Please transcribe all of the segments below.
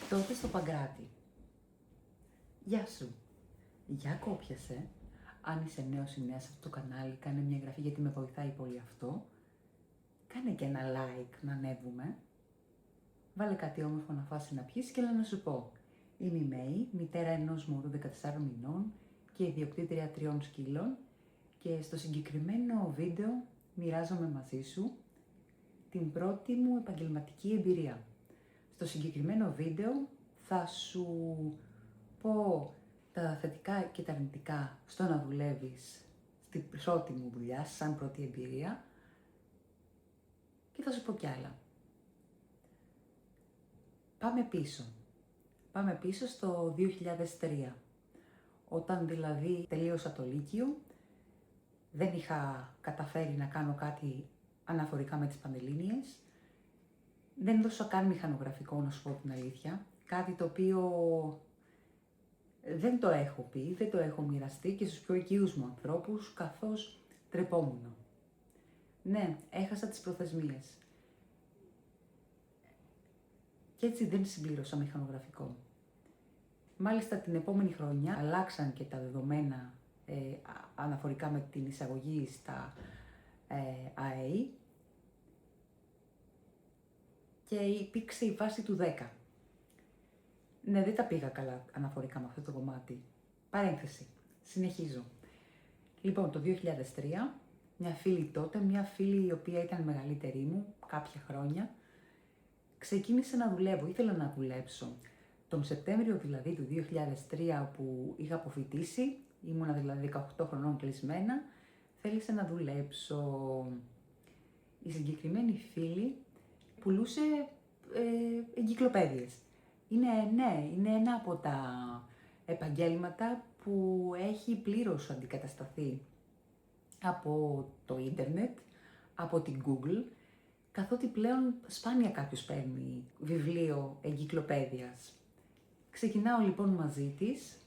Τότε στο Παγκράτη. Γεια σου. Για κόπιασε. Αν είσαι νέος ή νέα σε αυτό το κανάλι, κάνε μια εγγραφή γιατί με βοηθάει πολύ αυτό. Κάνε και ένα like να ανέβουμε. Βάλε κάτι όμορφο να φας ή να πιείς και έλα να σου πω. Είμαι η Μέη, μητέρα ενός μωρού 14 μηνών και ιδιοκτήτρια 3 σκύλων και στο συγκεκριμένο βίντεο μοιράζομαι μαζί σου την πρώτη μου επαγγελματική εμπειρία. Στο συγκεκριμένο βίντεο θα σου πω τα θετικά και τα αρνητικά στο να δουλεύεις στην πρώτη μου δουλειά, σαν πρώτη εμπειρία, και θα σου πω κι άλλα. Πάμε πίσω στο 2003, όταν δηλαδή τελείωσα το Λύκειο, δεν είχα καταφέρει να κάνω κάτι αναφορικά με τις Πανελλήνιες, δεν δώσα καν μηχανογραφικό, να σου πω την αλήθεια, κάτι το οποίο δεν το έχω πει, δεν το έχω μοιραστεί και στους πιο οικείους μου ανθρώπους, καθώς τρεπόμουν. Ναι, έχασα τις προθεσμίες. Και έτσι δεν συμπλήρωσα μηχανογραφικό. Μάλιστα την επόμενη χρονιά αλλάξαν και τα δεδομένα αναφορικά με την εισαγωγή στα ΑΕΗ και υπήρξε η βάση του 10. Ναι, δεν τα πήγα καλά αναφορικά με αυτό το κομμάτι. Παρένθεση. Συνεχίζω. Λοιπόν, το 2003, μια φίλη η οποία ήταν μεγαλύτερη μου, κάποια χρόνια, ξεκίνησε να δουλεύω, ήθελα να δουλέψω. Τον Σεπτέμβριο δηλαδή του 2003 που είχα αποφοιτήσει, ήμουνα δηλαδή 18 χρονών κλεισμένα, θέλησε να δουλέψω. Η συγκεκριμένη φίλη πουλούσε εγκυκλοπαίδειες. Είναι ένα από τα επαγγέλματα που έχει πλήρως αντικατασταθεί από το ίντερνετ, από την Google, καθότι πλέον σπάνια κάποιος παίρνει βιβλίο εγκυκλοπαίδειας. Ξεκινάω λοιπόν μαζί της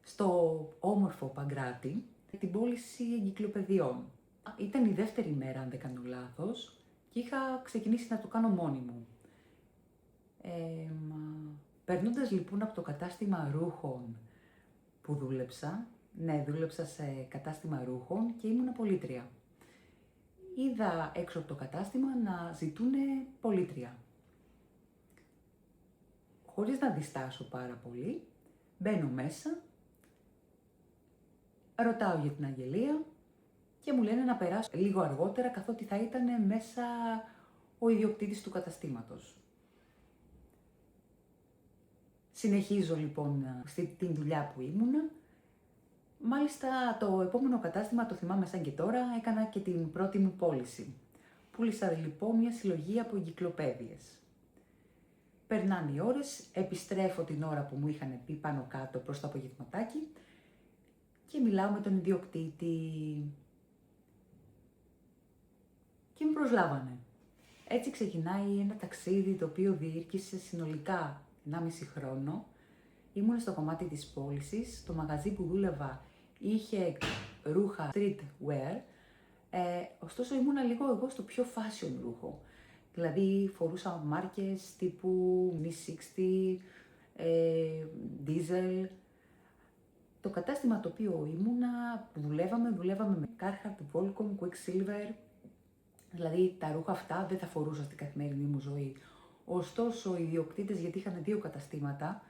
στο όμορφο Παγκράτη την πώληση εγκυκλοπαιδιών. Ήταν η δεύτερη μέρα, αν δεν κάνω λάθος, και είχα ξεκινήσει να το κάνω μόνη μου. Περνώντας λοιπόν από το κατάστημα ρούχων που δούλεψα, δούλεψα σε κατάστημα ρούχων και ήμουν πωλήτρια. Είδα έξω από το κατάστημα να ζητούνε πωλήτρια. Χωρίς να διστάσω πάρα πολύ, μπαίνω μέσα, ρωτάω για την αγγελία και μου λένε να περάσω λίγο αργότερα, καθότι θα ήταν μέσα ο ιδιοκτήτης του καταστήματος. Συνεχίζω λοιπόν την δουλειά που ήμουνα. Μάλιστα το επόμενο κατάστημα, το θυμάμαι σαν και τώρα, έκανα και την πρώτη μου πώληση. Πούλησα λοιπόν μια συλλογή από εγκυκλοπαίδειες. Περνάνε οι ώρες, επιστρέφω την ώρα που μου είχαν πει πάνω κάτω προς το απογευματάκι και μιλάω με τον ιδιοκτήτη και με προσλάβανε. Έτσι ξεκινάει ένα ταξίδι το οποίο διήρκησε συνολικά 1,5 χρόνο. Ήμουν στο κομμάτι της πώλησης, το μαγαζί που δούλευα είχε ρούχα streetwear, ωστόσο ήμουνα λίγο εγώ στο πιο fashion ρούχο. Δηλαδή φορούσα μάρκες τύπου Miss 60, Diesel. Το κατάστημα το οποίο ήμουνα, που δουλεύαμε με Carhartt, Volcom, Quicksilver, δηλαδή τα ρούχα αυτά δεν τα φορούσα στην καθημερινή μου ζωή. Ωστόσο οι ιδιοκτήτες, γιατί είχαν 2 καταστήματα,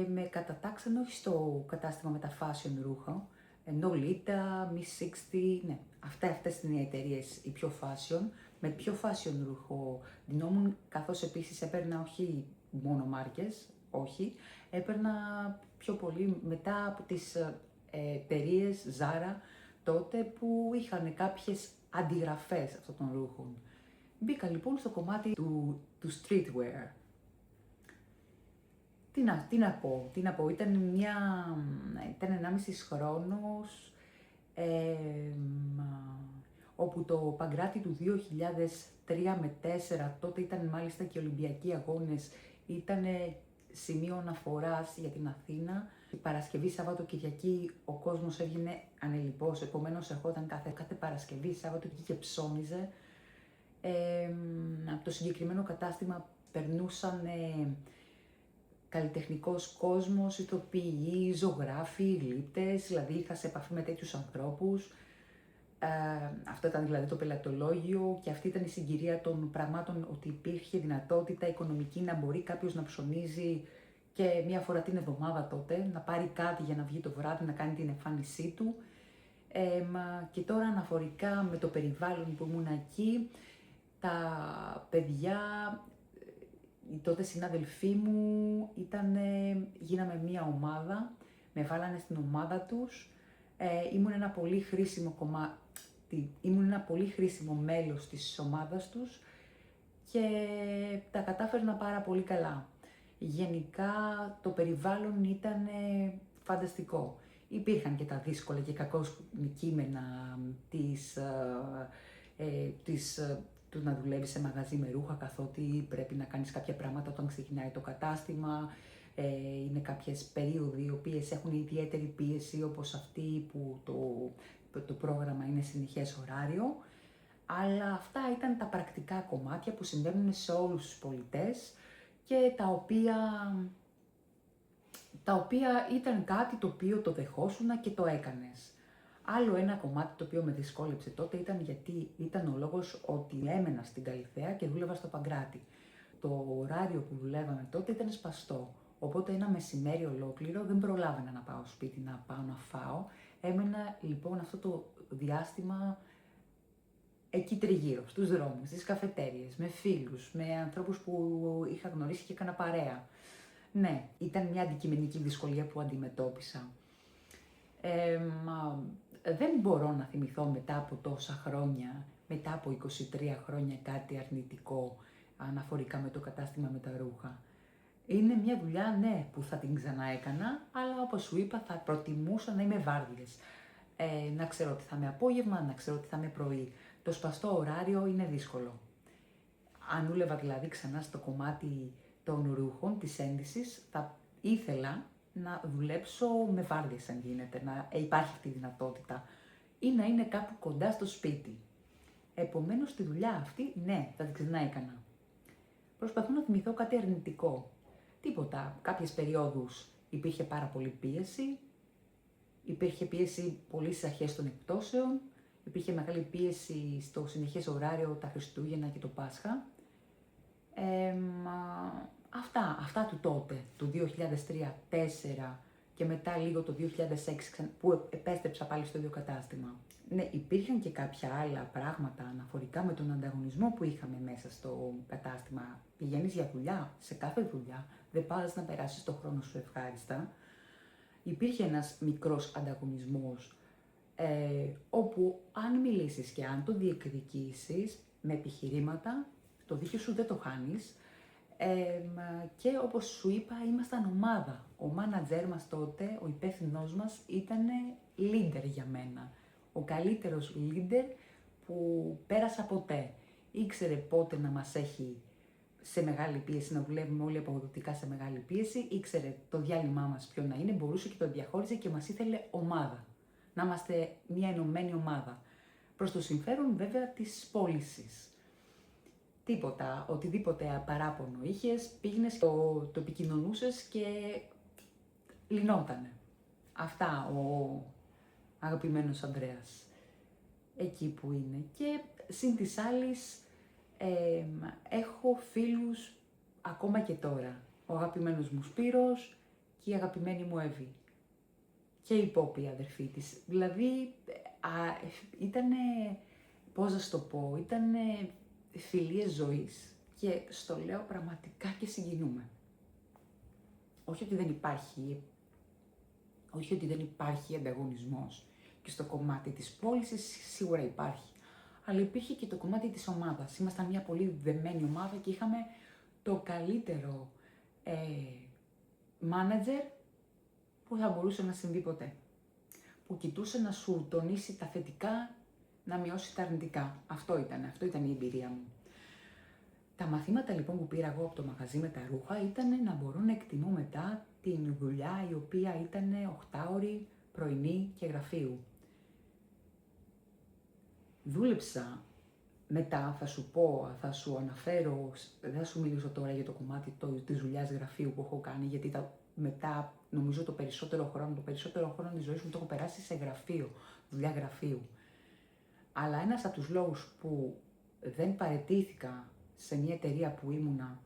με κατατάξαν όχι στο κατάστημα με τα fashion ρούχα, Nolita, Miss 60, ναι, αυτές είναι οι εταιρείες, οι πιο fashion, με πιο fashion ρούχο ντυνόμουν, καθώς επίσης έπαιρνα όχι μόνο μάρκες, όχι, έπαιρνα πιο πολύ μετά από τις εταιρείες Zara τότε που είχαν κάποιες αντιγραφές αυτών των ρούχων. Μπήκα λοιπόν στο κομμάτι του streetwear. Τι να πω, ήταν 1,5 χρόνος, όπου το Παγκράτη του 2003 με 2004, τότε ήταν μάλιστα και οι Ολυμπιακοί Αγώνες, ήταν σημείο αναφοράς για την Αθήνα. Παρασκευή, Σάββατο, Κυριακή ο κόσμος έβγαινε ανελιπώς, επομένως ερχόταν κάθε Παρασκευή, Σάββατο και ψώνιζε. Από το συγκεκριμένο κατάστημα περνούσαν καλλιτεχνικός κόσμος, ηθοποιοί, ζωγράφοι, γλύπτες, δηλαδή ήρθα σε επαφή με τέτοιους ανθρώπους. Αυτό ήταν δηλαδή το πελατολόγιο και αυτή ήταν η συγκυρία των πραγμάτων, ότι υπήρχε δυνατότητα οικονομική να μπορεί κάποιος να ψωνίζει και μία φορά την εβδομάδα τότε, να πάρει κάτι για να βγει το βράδυ, να κάνει την εμφάνισή του. Και τώρα αναφορικά με το περιβάλλον που ήμουν εκεί, τα παιδιά, οι τότε συνάδελφοί μου, γίναμε μία ομάδα, με βάλανε στην ομάδα τους, ήμουν ένα πολύ χρήσιμο μέλος της ομάδας τους και τα κατάφερνα πάρα πολύ καλά. Γενικά το περιβάλλον ήταν φανταστικό. Υπήρχαν και τα δύσκολα και κακώς κείμενα του να δουλεύει σε μαγαζί με ρούχα, καθότι πρέπει να κάνεις κάποια πράγματα όταν ξεκινάει το κατάστημα. Είναι κάποιες περίοδοι οι οποίες έχουν ιδιαίτερη πίεση, όπως αυτή που το πρόγραμμα είναι συνεχές ωράριο. Αλλά αυτά ήταν τα πρακτικά κομμάτια που συμβαίνουν σε όλους τους πολιτές και τα οποία ήταν κάτι το οποίο το δεχόσουνα και το έκανες. Άλλο ένα κομμάτι το οποίο με δυσκόλεψε τότε ήταν γιατί ήταν ο λόγος ότι έμενα στην Καλιθέα και δούλευα στο Παγκράτη. Το ωράριο που δουλεύαμε τότε ήταν σπαστό, οπότε ένα μεσημέρι ολόκληρο δεν προλάβαινα να πάω σπίτι να πάω να φάω. Έμενα λοιπόν αυτό το διάστημα εκεί τριγύρω, στους δρόμους, στις καφετέριες, με φίλους, με ανθρώπους που είχα γνωρίσει και έκανα παρέα. Ναι, ήταν μια αντικειμενική δυσκολία που αντιμετώπισα. Δεν μπορώ να θυμηθώ μετά από τόσα χρόνια, μετά από 23 χρόνια κάτι αρνητικό αναφορικά με το κατάστημα με τα ρούχα. Είναι μια δουλειά, ναι, που θα την ξανά έκανα, αλλά όπως σου είπα θα προτιμούσα να είμαι βάρδιες. Να ξέρω ότι θα είμαι απόγευμα, να ξέρω ότι θα είμαι πρωί. Το σπαστό ωράριο είναι δύσκολο. Αν δούλευα δηλαδή ξανά στο κομμάτι των ρούχων, της ένδυσης, θα ήθελα να δουλέψω με βάρδιες αν γίνεται, να υπάρχει αυτή η δυνατότητα ή να είναι κάπου κοντά στο σπίτι. Επομένως τη δουλειά αυτή, ναι, θα την ξανά έκανα. Προσπαθώ να θυμηθώ κάτι αρνητικό. Τίποτα. Κάποιες περιόδους υπήρχε πάρα πολύ πίεση, υπήρχε πίεση πολύ στις αρχές των εκπτώσεων, υπήρχε μεγάλη πίεση στο συνεχές ωράριο τα Χριστούγεννα και το Πάσχα. Αυτά του τότε, του 2003-2004 και μετά λίγο το 2006 που επέστρεψα πάλι στο ίδιο κατάστημα. Ναι, υπήρχαν και κάποια άλλα πράγματα αναφορικά με τον ανταγωνισμό που είχαμε μέσα στο κατάστημα. Πηγαίνεις για δουλειά, σε κάθε δουλειά, δεν πας να περάσεις το χρόνο σου ευχάριστα. Υπήρχε ένας μικρός ανταγωνισμός, όπου αν μιλήσεις και αν το διεκδικήσεις με επιχειρήματα, το δίκιο σου δεν το χάνεις. Και όπως σου είπα, ήμασταν ομάδα. Ο μάνατζέρ μας τότε, ο υπεύθυνός μας, ήταν leader για μένα. Ο καλύτερος leader που πέρασα ποτέ. Ήξερε πότε να μας έχει σε μεγάλη πίεση, να δουλεύουμε όλοι αποδοτικά σε μεγάλη πίεση, ήξερε το διάλειμμά μας ποιο να είναι, μπορούσε και το διαχώριζε και μας ήθελε ομάδα. Να είμαστε μια ενωμένη ομάδα. Προς το συμφέρον βέβαια της πώλησης. Τίποτα, οτιδήποτε παράπονο είχες, πήγαινες, το επικοινωνούσες και λυνότανε. Αυτά ο αγαπημένος Ανδρέας, εκεί που είναι. Και συν της άλλης, έχω φίλους ακόμα και τώρα. Ο αγαπημένος μου Σπύρος και η αγαπημένη μου Εύη. Και η Πόπη, η αδερφή της. Δηλαδή, ήτανε, πώς να σου το πω, ήτανε φιλίες ζωής. Και στο λέω πραγματικά και συγκινούμε. Όχι ότι δεν υπάρχει ανταγωνισμός. Και στο κομμάτι της πώλησης σίγουρα υπάρχει. Αλλά υπήρχε και το κομμάτι της ομάδας. Ήμασταν μια πολύ δεμένη ομάδα και είχαμε το καλύτερο μάνατζερ που θα μπορούσε να συμβεί ποτέ. Που κοιτούσε να σου τονίσει τα θετικά, να μειώσει τα αρνητικά. Αυτό ήταν η εμπειρία μου. Τα μαθήματα λοιπόν που πήρα εγώ από το μαγαζί με τα ρούχα ήταν να μπορώ να εκτιμώ μετά την δουλειά η οποία ήταν 8ωρη, πρωινή και γραφείου. Δούλεψα Μετά θα σου πω, θα σου αναφέρω, δεν θα σου μιλήσω τώρα για το κομμάτι της δουλειάς γραφείου που έχω κάνει, γιατί μετά νομίζω το περισσότερο χρόνο της ζωής μου το έχω περάσει σε γραφείο, δουλειά γραφείου. Αλλά ένας από τους λόγους που δεν παραιτήθηκα σε μια εταιρεία που ήμουνα,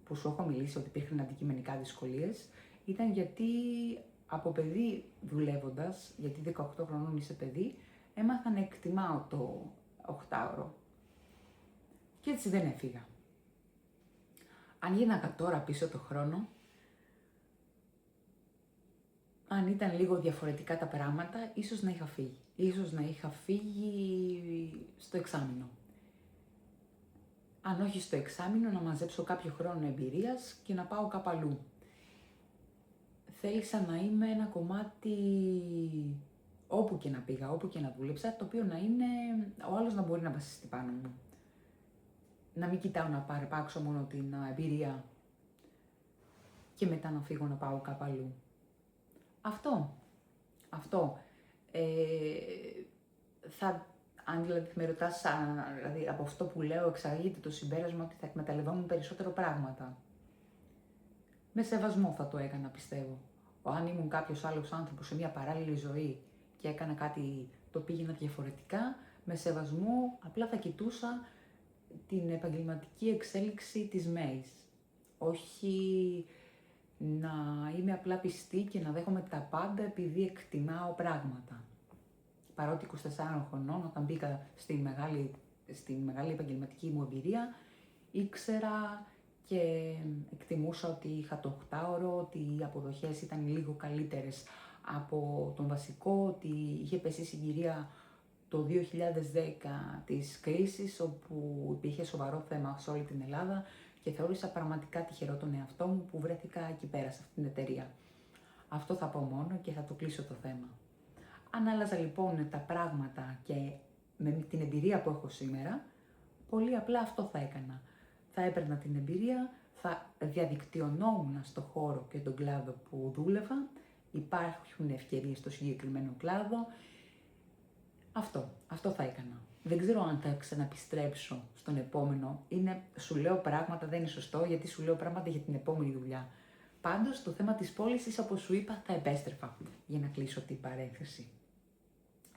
που σου έχω μιλήσει ότι υπήρχαν αντικειμενικά δυσκολίες, ήταν γιατί από παιδί δουλεύοντας, γιατί 18 χρονών είσαι παιδί, έμαθα να εκτιμάω το 8ωρο. Και έτσι δεν έφυγα. Αν γίναγα τώρα πίσω το χρόνο, αν ήταν λίγο διαφορετικά τα πράγματα, ίσως να είχα φύγει. Ίσως να είχα φύγει στο εξάμηνο. Αν όχι στο εξάμηνο, να μαζέψω κάποιο χρόνο εμπειρίας και να πάω κάπου αλλού. Θέλησα να είμαι ένα κομμάτι όπου και να πήγα, όπου και να δούλεψα, το οποίο να είναι ο άλλος να μπορεί να βασιστεί πάνω μου. Να μην κοιτάω να παρεπάξω μόνο την εμπειρία και μετά να φύγω να πάω κάπου αλλού. Αυτό. Αν δηλαδή με ρωτάς, δηλαδή, από αυτό που λέω εξαγείται το συμπέρασμα ότι θα εκμεταλλευόμουν περισσότερο πράγματα. Με σεβασμό θα το έκανα, πιστεύω. Αν ήμουν κάποιος άλλος άνθρωπος σε μια παράλληλη ζωή και έκανα κάτι το πήγαινα διαφορετικά, με σεβασμό απλά θα κοιτούσα την επαγγελματική εξέλιξη της ΜΕΙΣ. Όχι να είμαι απλά πιστή και να δέχομαι τα πάντα επειδή εκτιμάω πράγματα. Παρότι 24 χρονών, όταν μπήκα στη μεγάλη επαγγελματική μου εμπειρία, ήξερα και εκτιμούσα ότι είχα το 8ωρο, ότι οι αποδοχές ήταν λίγο καλύτερες από τον βασικό, ότι είχε πέσει συγκυρία το 2010 της κρίσης, όπου υπήρχε σοβαρό θέμα σε όλη την Ελλάδα και θεώρησα πραγματικά τυχερό τον εαυτό μου που βρέθηκα εκεί πέρα, σε αυτήν την εταιρεία. Αυτό θα πω μόνο και θα το κλείσω το θέμα. Αν άλλαζα λοιπόν τα πράγματα και με την εμπειρία που έχω σήμερα, πολύ απλά αυτό θα έκανα. Θα έπαιρνα την εμπειρία, θα διαδικτυωνόμουν στο χώρο και τον κλάδο που δούλευα, υπάρχουν ευκαιρίες στο συγκεκριμένο κλάδο. Αυτό θα έκανα. Δεν ξέρω αν θα ξαναπιστρέψω στον επόμενο. Σου λέω πράγματα, δεν είναι σωστό, γιατί σου λέω πράγματα για την επόμενη δουλειά. Πάντως, το θέμα της πώλησης, όπως σου είπα, θα επέστρεφα, για να κλείσω την παρένθεση.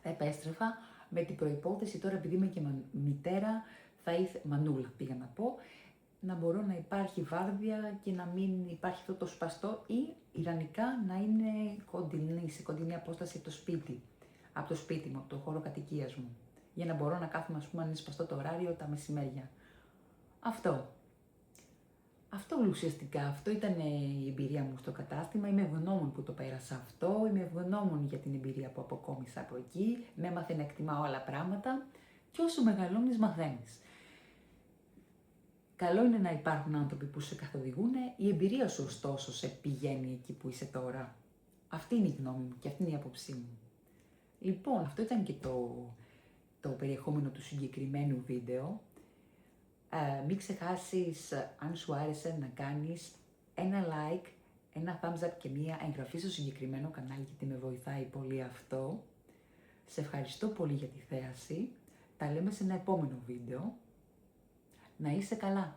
Θα επέστρεφα με την προϋπόθεση τώρα, επειδή είμαι και μητέρα, μανούλα πήγα να πω, να μπορώ να υπάρχει βάρδια και να μην υπάρχει αυτό το σπαστό ή ιδανικά να είναι σε κοντινή απόσταση από το σπίτι μου, από το χώρο κατοικίας μου, για να μπορώ να κάθομαι, ας πούμε, αν είναι σπαστό το ωράριο, τα μεσημέρια. Αυτό ουσιαστικά, αυτό ήταν η εμπειρία μου στο κατάστημα. Είμαι ευγνώμων που το πέρασα αυτό, είμαι ευγνώμων για την εμπειρία που αποκόμισα από εκεί, με έμαθε να εκτιμάω άλλα πράγματα και όσο μεγαλώνεις μαθαίνεις. Καλό είναι να υπάρχουν άνθρωποι που σε καθοδηγούν, η εμπειρία σου ωστόσο σε πηγαίνει εκεί που είσαι τώρα. Αυτή είναι η γνώμη μου και αυτή είναι η άποψή μου. Λοιπόν, αυτό ήταν και το περιεχόμενο του συγκεκριμένου βίντεο. Μην ξεχάσεις, αν σου άρεσε, να κάνεις ένα like, ένα thumbs up και μία εγγραφή στο συγκεκριμένο κανάλι, γιατί με βοηθάει πολύ αυτό. Σε ευχαριστώ πολύ για τη θέαση. Τα λέμε σε ένα επόμενο βίντεο. Να είσαι καλά!